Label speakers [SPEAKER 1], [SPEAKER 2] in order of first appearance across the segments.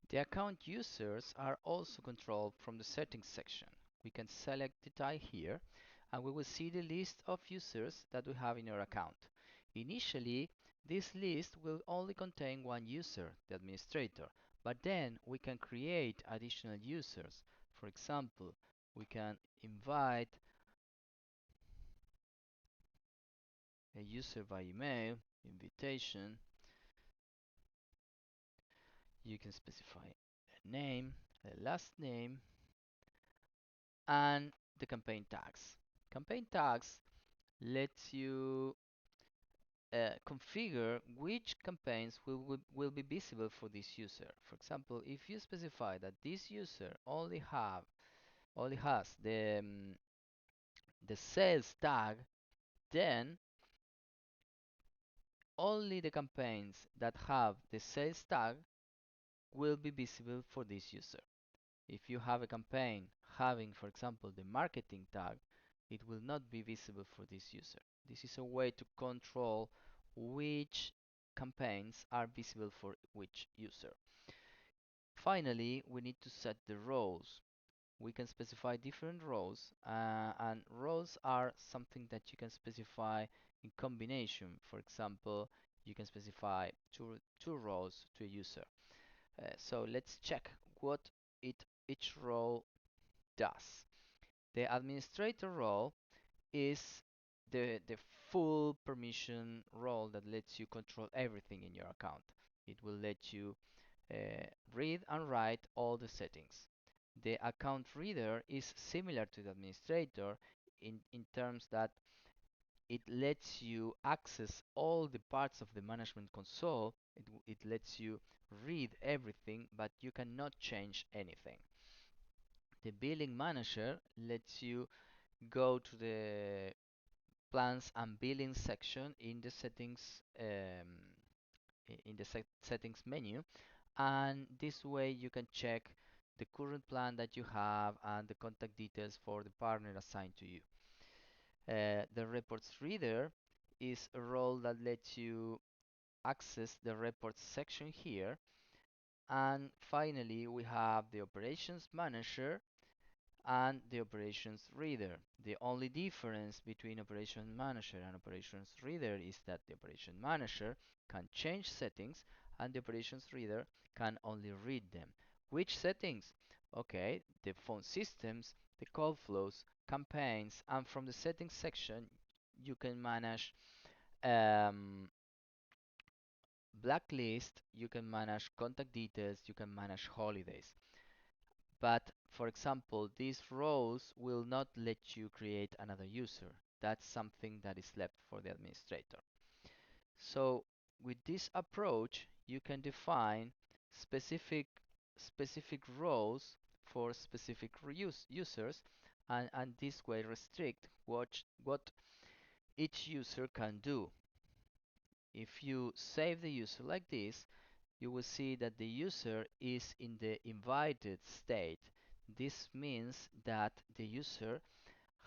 [SPEAKER 1] The account users are also controlled from the settings section. We can select the type here and we will see the list of users that we have in our account. Initially, this list will only contain one user, the administrator, but then we can create additional users. For example, we can invite a user by email, invitation. You can specify a name, a last name, and the campaign tags. Campaign tags lets you configure which campaigns will be visible for this user. For example, if you specify that this user only has the sales tag, then only the campaigns that have the sales tag will be visible for this user. If you have a campaign having, for example, the marketing tag, it will not be visible for this user. This is a way to control which campaigns are visible for which user. Finally, we need to set the roles. We can specify different roles, and roles are something that you can specify in combination. For example, you can specify two roles to a user. So let's check what each role does. The administrator role is the full permission role that lets you control everything in your account. It will let you read and write all the settings. The account reader is similar to the administrator in terms that it lets you access all the parts of the management console. It lets you read everything, but you cannot change anything. The billing manager lets you go to the plans and billing section in the settings in the settings menu, and this way you can check the current plan that you have and the contact details for the partner assigned to you. The reports reader is a role that lets you access the reports section here. And finally, we have the operations manager and the operations reader. The only difference between operations manager and operations reader is that the operation manager can change settings and the operations reader can only read them. Which settings? Okay, the phone systems, the call flows, campaigns, and from the settings section you can manage um, blacklist, you can manage contact details, you can manage holidays. But for example, these roles will not let you create another user. That's something that is left for the administrator. So with this approach, you can define specific specific roles for specific users, and this way restrict what each user can do. If you save the user like this, you will see that the user is in the invited state. This means that the user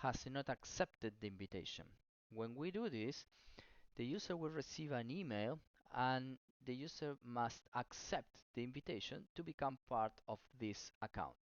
[SPEAKER 1] has not accepted the invitation. When we do this, the user will receive an email and the user must accept the invitation to become part of this account.